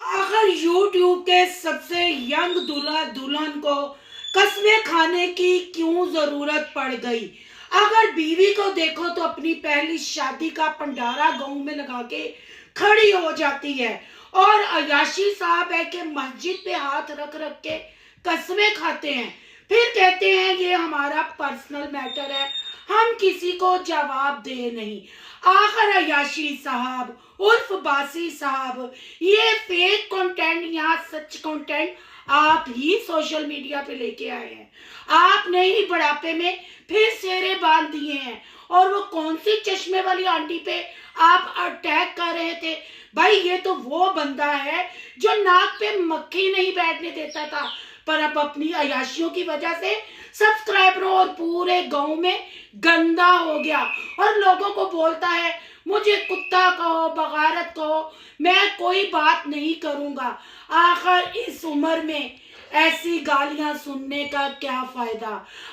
आखिर यूट्यूब के सबसे यंग दूल्हा दुल्हन को कस्में खाने की क्यों जरूरत पड़ गई। अगर बीवी को देखो तो अपनी पहली शादी का भंडारा गांव में लगा के खड़ी हो जाती है और अयाशी साहब है कि मस्जिद पे हाथ रख रख के कस्में खाते हैं। फिर कहते हैं ये हमारा पर्सनल मैटर है, हम किसी को जवाब दे नहीं। आखिर अयाशी साहब उर्फ बासी साहब, ये फेक कंटेंट या सच कंटेंट आप ही सोशल मीडिया पे लेके आए हैं। आपने ही बुढ़ापे में फिर सेरे बांध दिए हैं। और वो कौन सी चश्मे वाली आंटी पे आप अटैक कर रहे थे? भाई ये तो वो बंदा है जो नाक पे मक्खी नहीं बैठने देता था, पर अब अपनी अयाशियों की वजह से सब्सक्राइबरों और पूरे गांव में गंदा हो गया और लोगों को बोलता है मुझे कुत्ता कहो, बगारत कहो, मैं कोई बात नहीं करूंगा। आखिर इस उम्र में ऐसी गालियां सुनने का क्या फायदा।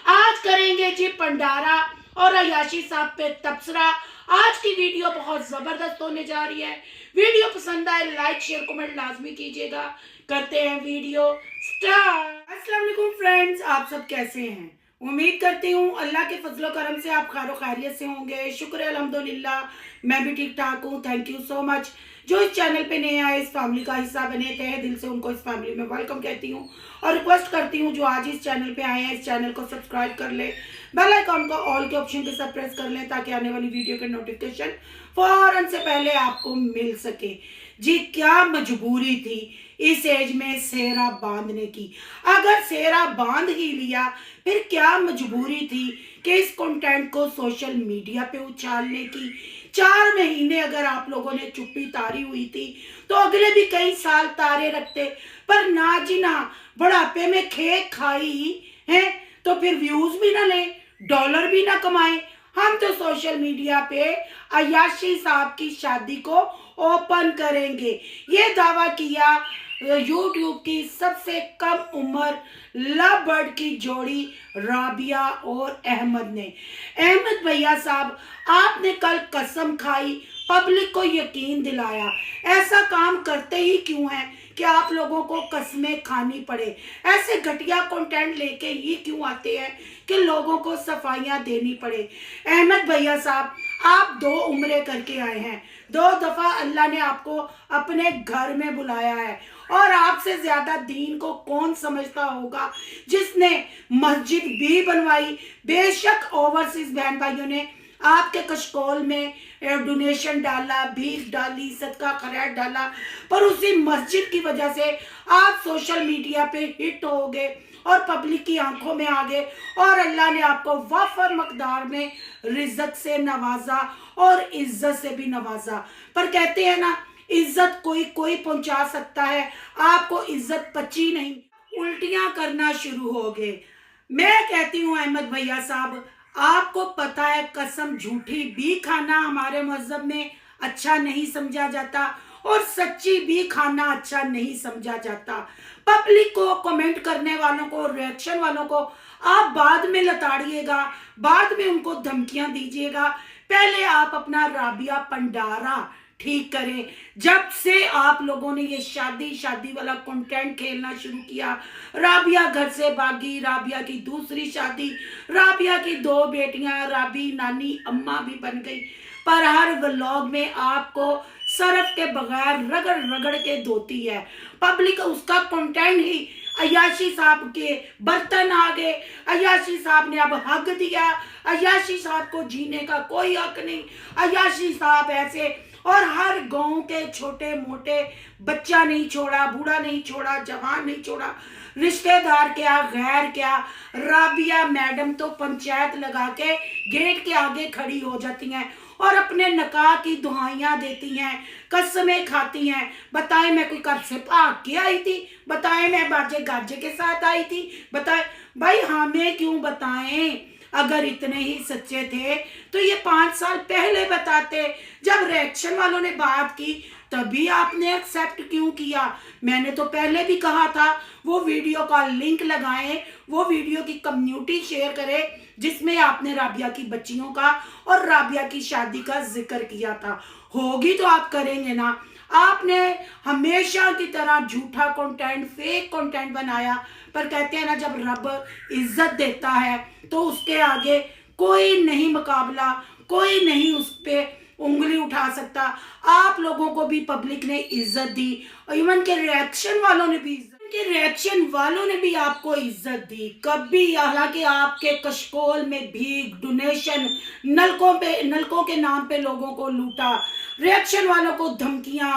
आज करेंगे जी भंडारा और अयाशी साहब पे तबसरा। आज की वीडियो बहुत जबरदस्त होने जा रही है। वीडियो पसंद आए लाइक शेयर कमेंट लाजमी कीजिएगा। करते हैं वीडियो स्टार्ट। अस्सलाम वालेकुम फ्रेंड्स, आप सब कैसे हैं? उम्मीद करती हूँ अल्लाह के फजलो करम से आप खैर खैरियत से होंगे। शुक्र है अल्हम्दुलिल्लाह, मैं भी ठीक ठाक हूँ। Thank you so much. जो इस चैनल पे नए आए, इस फैमिली का हिस्सा बने, तहे दिल से उनको इस फैमिली में वेलकम कहती हूँ और रिक्वेस्ट करती हूँ जो आज इस चैनल पे आए हैं इस चैनल को सब्सक्राइब कर ले, बेल आइकॉन को ऑल के ऑप्शन के साथ प्रेस कर लें ताकि आने वाली वीडियो के नोटिफिकेशन फौरन से पहले आपको मिल सके। जी क्या मजबूरी थी इस एज में सेहरा बांधने की। अगर सेहरा बांध ही लिया फिर क्या मजबूरी थी कि इस कंटेंट को सोशल मीडिया पे उछालने की। 4 महीने अगर आप लोगों ने चुप्पी तारी हुई थी तो अगले भी कई साल तारे रखते, पर ना जी ना, बुढ़ापे में खेत खाई है तो फिर व्यूज भी ना ले, डॉलर भी ना कमाए। हम तो सोशल मीडिया पे अयाशी साहब की शादी को ओपन करेंगे, ये दावा किया यूट्यूब की सबसे कम उम्र लव बर्ड की जोड़ी राबिया और अहमद ने। अहमद भैया साहब, आपने कल कसम खाई, पब्लिक को यकीन दिलाया। ऐसा काम करते ही क्यों है कि आप लोगों को कस्में खानी पड़े? ऐसे घटिया कंटेंट लेके ही क्यों आते हैं कि लोगों को सफाइयां देनी पड़े? अहमद भैया साहब, आप 2 उम्रें करके आए हैं, 2 दफा अल्लाह ने आपको अपने घर में बुलाया है और आपसे ज्यादा दीन को कौन समझता होगा जिसने मस्जिद भी बनवाई। बेशक ओवरसीज बहन भाइयों ने आपके कशकोल में डोनेशन डाला, भीख डाली, सदका खैरात डाला, पर उसी मस्जिद की वजह से आप सोशल मीडिया पे हिट हो गए और पब्लिक की आंखों में आ गए और अल्लाह ने आपको वाफर मकदार में रिज़्क़ से नवाजा और इज्जत से भी नवाजा। पर कहते हैं ना, इज्जत कोई कोई पहुंचा सकता है, आपको इज्जत पची नहीं, उल्टियां करना शुरू हो गए। मैं कहती हूँ अहमद भैया साहब, आपको पता है कसम झूठी भी खाना हमारे मजहब में अच्छा नहीं समझा जाता और सच्ची भी खाना अच्छा नहीं समझा जाता। पब्लिक को, कमेंट करने वालों को, रिएक्शन वालों को आप बाद में लताड़िएगा, बाद में उनको धमकियां दीजिएगा। पहले आप अपना राबिया पंडारा ठीक करें। जब से आप लोगों ने ये शादी शादी वाला कंटेंट खेलना शुरू किया, राबिया घर से भागी, राबिया की दूसरी शादी, राबिया की 2 बेटियां, राबी नानी अम्मा भी बन गई, पर हर व्लॉग में आपको सरफ के बगैर रगड़ रगड़ के धोती है। पब्लिक उसका कंटेंट ही अयाशी साहब के बर्तन आ गए। अयाशी साहब ने अब हक दिया, अयाशी साहब को जीने का कोई हक नहीं। अयाशी साहब ऐसे, और हर गांव के छोटे मोटे, बच्चा नहीं छोड़ा, बूढ़ा नहीं छोड़ा, जवान नहीं छोड़ा, रिश्तेदार क्या गैर क्या, राबिया मैडम तो पंचायत लगा के गेट के आगे खड़ी हो जाती हैं और अपने निकाह की दुआइयां देती हैं, कसमें खाती हैं। बताएं मैं कोई घर से भाग के आई थी? बताएं मैं बाजे गाजे के साथ आई थी? बताएं भाई, हमें क्यों बताएं? अगर इतने ही सच्चे थे तो ये 5 साल पहले बताते। जब रिएक्शन वालों ने बात की तभी आपने एक्सेप्ट क्यों किया? मैंने तो पहले भी कहा था वो वीडियो का लिंक लगाएं, वो वीडियो की कम्युनिटी शेयर करें जिसमें आपने राबिया की बच्चियों का और राबिया की शादी का जिक्र किया था। होगी तो आप करेंगे ना। आपने हमेशा की तरह झूठा कंटेंट, फेक कंटेंट बनाया, पर कहते हैं ना, जब रब इज्जत देता है तो उसके आगे कोई नहीं मुकाबला, कोई नहीं उस पे उंगली उठा सकता। आप लोगों को भी पब्लिक ने इज्जत दी, इवन के रिएक्शन वालों ने भी आपको इज्जत दी कभी। हालांकि आपके कशकोल में भीख, डोनेशन, नलकों के नाम पे लोगों को लूटा, रिएक्शन वालों को धमकियां,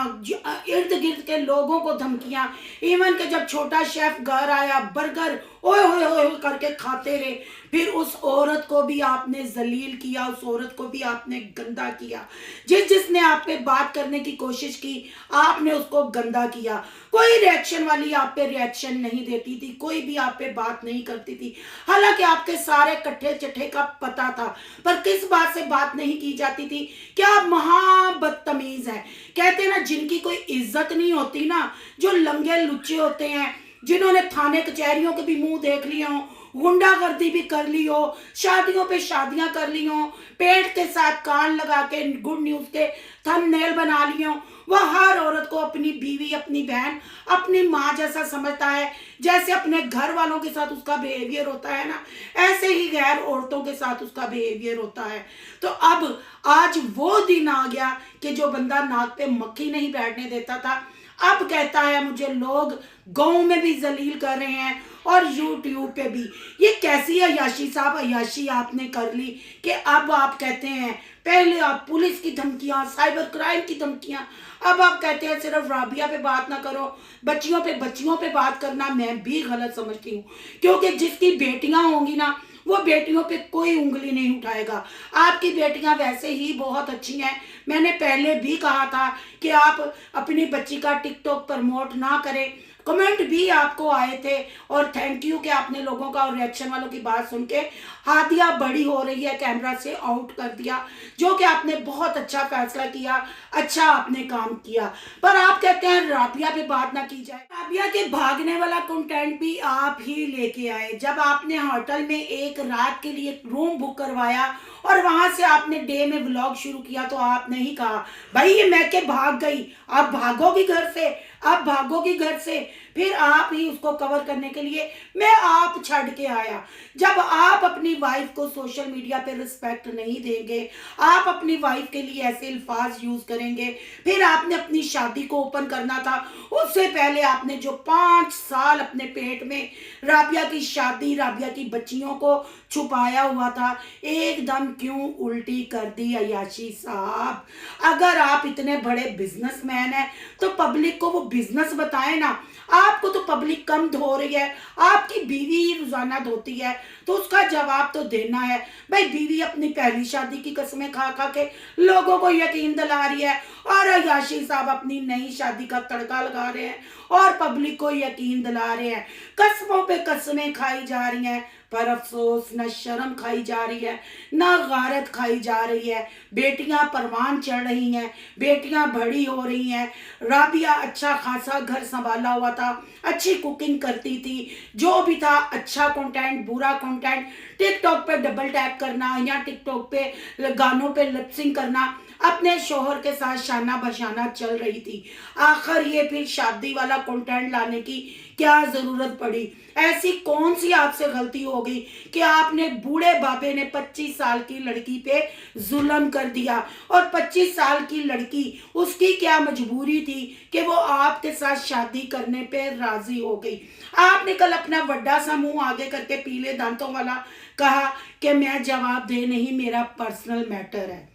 इर्द गिर्द के लोगों को धमकियां, इवन के जब छोटा शेफ घर आया बर्गर ओए होए होए करके खाते रहे, फिर उस औरत को भी आपने जलील किया, उस औरत को भी आपने गंदा किया। जिसने आप पे बात करने की कोशिश की आपने उसको गंदा किया। कोई रिएक्शन वाली आप पे रिएक्शन नहीं देती थी, कोई भी आप पे बात नहीं करती थी। हालांकि आपके सारे कट्ठे चट्ठे का पता था, पर किस बात से बात नहीं की जाती थी? क्या आप बदतमीज है। कहते ना, जिनकी कोई इज्जत नहीं होती ना, जो लंगे लुच्चे होते हैं, जिन्होंने थाने कचहरियों के भी मुंह देख लिए हो, गुंडागर्दी भी कर ली हो, शादियों पे शादियां कर ली हो, पेट के साथ कान लगा के गुड न्यूज के थंबनेल बना लिए हो, वह हर औरत को अपनी बीवी, अपनी बहन, अपनी माँ जैसा समझता है। जैसे अपने घर वालों के साथ उसका बिहेवियर होता है ना, ऐसे ही गैर औरतों के साथ उसका बिहेवियर होता है। तो अब आज वो दिन आ गया कि जो बंदा नाक पे मक्खी नहीं बैठने देता था, अब कहता है मुझे लोग गांव में भी जलील कर रहे हैं और यूट्यूब पे भी। ये कैसी अय्याशी साहब, अय्याशी आपने कर ली कि अब आप कहते हैं, पहले आप पुलिस की धमकियां, साइबर क्राइम की धमकियां, अब आप कहते हैं सिर्फ राबिया पे बात ना करो, बच्चियों पे बात करना मैं भी गलत समझती हूँ। क्योंकि जिसकी बेटियां होंगी ना, वो बेटियों पे कोई उंगली नहीं उठाएगा। आपकी बेटियां वैसे ही बहुत अच्छी हैं। मैंने पहले भी कहा था कि आप अपनी बच्ची का टिकटॉक प्रमोट ना करें। कमेंट भी आपको आए थे और थैंक यू कि आपने लोगों का और रिएक्शन वालों की बात सुन के हादिया बड़ी हो रही है कैमरा से आउट कर दिया, जो कि आपने बहुत अच्छा फैसला किया, अच्छा आपने काम किया। पर आप कहते हैं राबिया पे बात ना की जाए। राबिया के भागने वाला कंटेंट भी आप ही लेके आए। जब आपने होटल में एक रात के लिए रूम बुक करवाया और वहां से आपने डे में व्लॉग शुरू किया, तो आपने ही कहा भाई ये मैं के भाग गई, आप भागोगी घर से, आप भागोगी घर से। फिर आप ही उसको कवर करने के लिए मैं आप छड़ के आया। जब आप अपनी वाइफ को सोशल मीडिया पे रिस्पेक्ट नहीं देंगे, आप अपनी वाइफ के लिए ऐसे अल्फाज यूज करेंगे, फिर आपने अपनी शादी को ओपन करना था, उससे पहले आपने जो 5 साल अपने पेट में राबिया की शादी, राबिया की बच्चियों को छुपाया हुआ था, एकदम क्यों उल्टी कर दी अय्याशी साहब? अगर आप इतने बड़े बिजनेसमैन हैं तो पब्लिक को वो बिजनेस बताएं ना। आपको तो पब्लिक कम धो रही है, आपकी बीवी ही रोजाना धोती है, तो उसका जवाब तो देना है। भाई बीवी अपनी पहली शादी की कसमें खा खा के लोगों को यकीन दिला रही है, और अय्याशी साहब अपनी नई शादी का तड़का लगा रहे हैं और पब्लिक को यकीन दिला रहे हैं। कसमों पे कसमें खाई जा रही हैं, पर अफसोस न शर्म खाई जा रही है, न गारत खाई जा रही है। बेटियां परवान चढ़ रही हैं, बेटियां बड़ी हो रही हैं। राबिया अच्छा खासा घर संभाला हुआ था, अच्छी कुकिंग करती थी, जो भी था अच्छा कंटेंट, बुरा कंटेंट, टिकटॉक पे डबल टैग करना या टिकटॉक पे गानों पे लिपसिंग करना, अपने शोहर के साथ शाना बशाना चल रही थी। आखिर ये फिर शादी वाला कंटेंट लाने की क्या जरूरत पड़ी? ऐसी कौन सी आपसे गलती हो गई कि आपने बूढ़े बाबे ने 25 साल की लड़की पे जुल्म कर दिया? और 25 साल की लड़की, उसकी क्या मजबूरी थी कि वो आपके साथ शादी करने पे राजी हो गई? आपने कल अपना बड़ा सा मुंह आगे करके पीले दांतों वाला कहा कि मैं जवाब दे नहीं, मेरा पर्सनल मैटर है।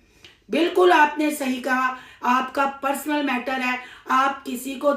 बिल्कुल आपने सही कहा, आपका पर्सनल मैटर है, आप किसी को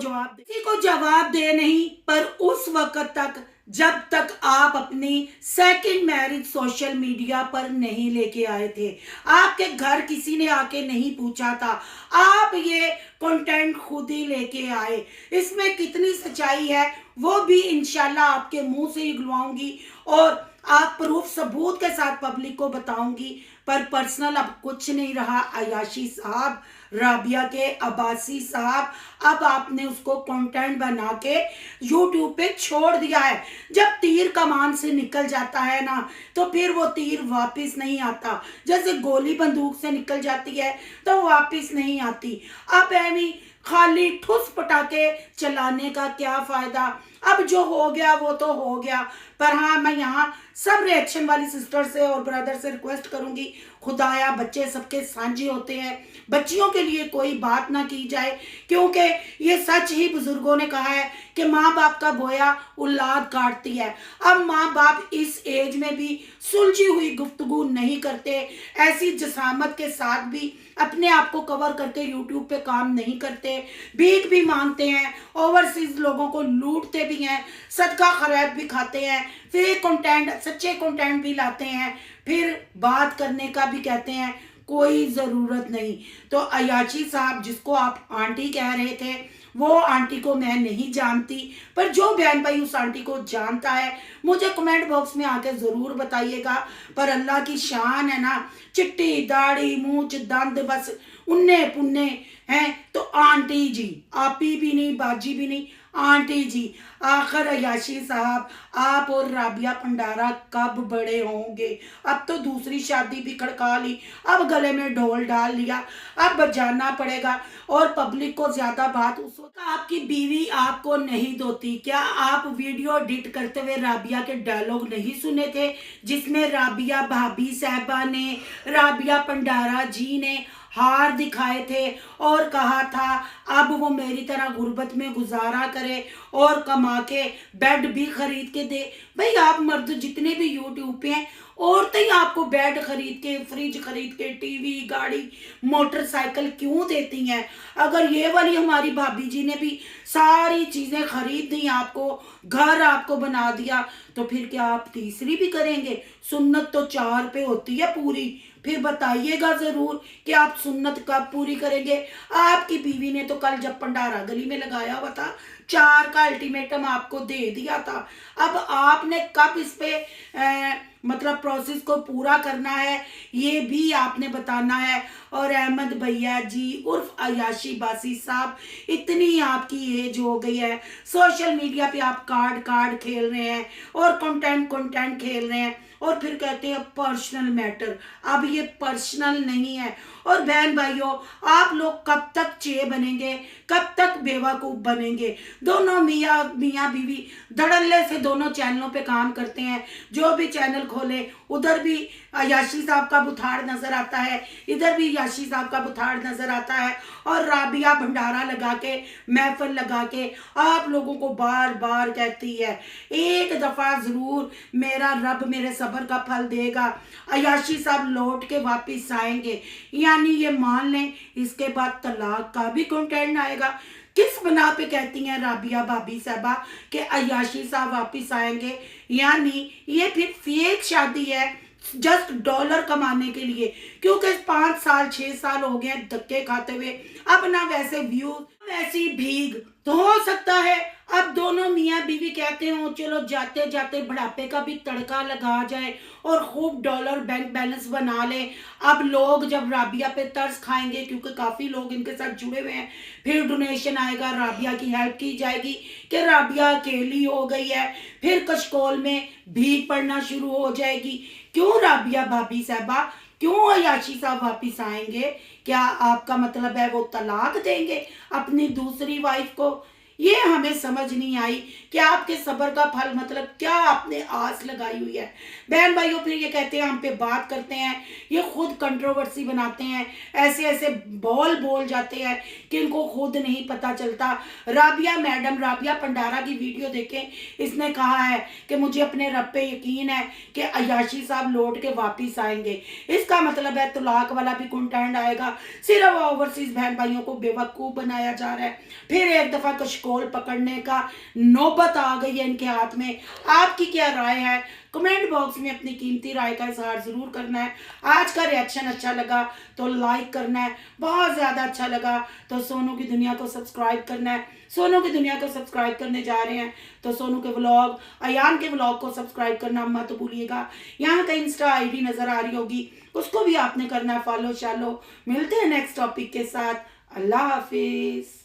जवाब दे नहीं। पर उस वक्त तक जब तक आप अपनी सेकंड मैरिज सोशल मीडिया पर नहीं लेके आए थे, आपके घर किसी ने आके नहीं पूछा था, आप ये कंटेंट खुद ही लेके आए। इसमें कितनी सच्चाई है वो भी इंशाल्लाह आपके मुंह से ही गिलवाऊंगी और आप प्रूफ सबूत के साथ पब्लिक को बताऊंगी। पर पर्सनल अब कुछ नहीं रहा अय्याशी साहब। राबिया के अब्बासी साहब, अब आपने उसको कंटेंट बना के यूट्यूब पे छोड़ दिया है। जब तीर कमान से निकल जाता है ना, तो फिर वो तीर वापस नहीं आता। जैसे गोली बंदूक से निकल जाती है तो वापस नहीं आती। अब एमी खाली ठुस पटाखे चलाने का क्या फायदा। अब जो हो गया वो तो हो गया। पर हाँ, मैं यहाँ सब रिएक्शन वाली सिस्टर से और ब्रदर से रिक्वेस्ट करूंगी, खुदाया बच्चे सबके साझे होते हैं, बच्चियों के लिए कोई बात ना की जाए, क्योंकि ये सच ही बुजुर्गों ने कहा है कि माँ बाप का बोया औलाद काटती है। अब माँ बाप इस एज में भी सुलझी हुई गुफ्तगू नहीं करते, ऐसी जसामत के साथ भी अपने आप को कवर करके यूट्यूब पे काम नहीं करते, भीख भी मांगते हैं, ओवरसीज लोगों को लूटते भी हैं, सदका खैरात भी खाते हैं, फिर कंटेंट सच्चे कंटेंट भी लाते हैं, फिर बात करने का भी कहते हैं कोई ज़रूरत नहीं। तो अयाची साहब, जिसको आप आंटी कह रहे थे, वो आंटी को मैं नहीं जानती, पर जो बहन भाई उस आंटी को जानता है मुझे कमेंट बॉक्स में आके ज़रूर बताइएगा। पर अल्लाह की शान है ना, चिट्टी दाढ़ी मूंछ दंद बस उन्ने पुन्ने हैं तो आंटी जी, आपी भी नहीं बाजी भी नहीं, आंटी जी। आखिर अयाशी साहब, आप और राबिया भंडारा कब बड़े होंगे? अब तो दूसरी शादी भी खड़का ली, अब गले में ढोल डाल लिया, अब बजाना पड़ेगा। और पब्लिक को ज्यादा बात उस वक्त आपकी बीवी आपको नहीं दोती। क्या आप वीडियो एडिट करते हुए राबिया के डायलॉग नहीं सुने थे, जिसमें राबिया भाभी साहबा ने, राबिया भंडारा जी ने हार दिखाए थे और कहा था अब वो मेरी तरह गुर्बत में गुजारा करे और कमा के बेड भी खरीद के दे। भाई, आप मर्द जितने भी यूट्यूब पे हैं, औरतें ही आपको बेड खरीद के, फ्रिज खरीद के, टीवी, गाड़ी, मोटरसाइकिल क्यों देती हैं? अगर ये वाली हमारी भाभी जी ने भी सारी चीजें खरीद दी, आपको घर आपको बना दिया, तो फिर क्या आप तीसरी भी करेंगे? सुन्नत तो 4 पे होती है पूरी। फिर बताइएगा जरूर कि आप सुन्नत कब पूरी करेंगे। आपकी बीवी ने तो कल जब भंडारा गली में लगाया हुआ था, 4 का अल्टीमेटम आपको दे दिया था। अब आपने कब इस पे मतलब प्रोसेस को पूरा करना है, ये भी आपने बताना है। और अहमद भैया जी उर्फ अयाशी बासी साहब, इतनी आपकी एज हो गई है, सोशल मीडिया पे आप कार्ड खेल रहे हैं और कंटेंट खेल रहे हैं, और फिर कहते हैं पर्सनल मैटर। अब ये पर्सनल नहीं है। और बहन भाइयों, आप लोग कब तक चे बनेंगे, कब तक बेवकूफ बनेंगे? दोनों मियाँ बीवी धड़ल्ले से दोनों चैनलों पे काम करते हैं, जो भी चैनल खोले उधर भी याशी साहब का बुथाड़ नजर आता है, इधर भी याशी साहब का बुथाड़ नजर आता है, और राबिया भंडारा लगा के, महफिल लगा के आप लोगों को बार बार कहती है एक दफा जरूर मेरा रब मेरे सब्र का फल देगा, अयाशी साहब लौट के वापिस आएंगे। यानी ये मान लें इसके बाद तलाक का भी कंटेंट आएगा। किस बना पे कहती हैं राबिया भाभी साहबा कि अयाशी साहब वापिस आएंगे? यानी ये फिर फेक शादी है, जस्ट डॉलर कमाने के लिए, क्योंकि 5 साल 6 साल हो गए धक्के खाते हुए। अब ना वैसे व्यू वैसी भीग, तो हो सकता है अब दोनों मियाँ बीवी कहते हो चलो जाते जाते बुढ़ापे का भी तड़का लगा जाए और खूब डॉलर बैंक बैलेंस बना ले। अब लोग जब राबिया पे तरस खाएंगे, क्योंकि काफी लोग इनके साथ जुड़े हुए हैं, फिर डोनेशन आएगा, राबिया की हेल्प की जाएगी कि राबिया अकेली हो गई है, फिर कशकोल में भीख पड़ना शुरू हो जाएगी। क्यों राबिया भाभी साहबा, क्यों अयाशी साहब वापिस आएंगे? क्या आपका मतलब है वो तलाक देंगे अपनी दूसरी वाइफ को? ये हमें समझ नहीं आई कि आपके सब्र का फल मतलब क्या आपने आस लगाई हुई है। बहन भाइयों, फिर ये कहते हैं हम पे बात करते हैं, ये खुद कंट्रोवर्सी बनाते हैं, ऐसे ऐसे बोल जाते हैं कि इनको खुद नहीं पता चलता। राबिया मैडम, राबिया भंडारा की वीडियो देखें, इसने कहा है कि मुझे अपने रब पे यकीन है कि अयाशी साहब लौट के वापिस आएंगे। इसका मतलब है तलाक वाला भी कंटेंट आएगा, सिर्फ ओवरसीज बहन भाइयों को बेवकूफ़ बनाया जा रहा है। फिर एक दफ़ा शकोल पकड़ने का नौबत आ गई है इनके हाथ में। आपकी क्या राय है? कमेंट बॉक्स में अपनी कीमती राय का इजहार ज़रूर करना है। आज का रिएक्शन अच्छा लगा तो लाइक करना है, बहुत ज़्यादा अच्छा लगा तो सोनू की दुनिया को सब्सक्राइब करना है। सोनू की दुनिया को सब्सक्राइब करने जा रहे हैं तो सोनू के व्लॉग, अयान के व्लॉग को सब्सक्राइब करना मत भूलिएगा। यहाँ का इंस्टा आईडी नज़र आ रही होगी, उसको भी आपने करना है फॉलो शालो। मिलते हैं नेक्स्ट टॉपिक के साथ। अल्लाह हाफिज़।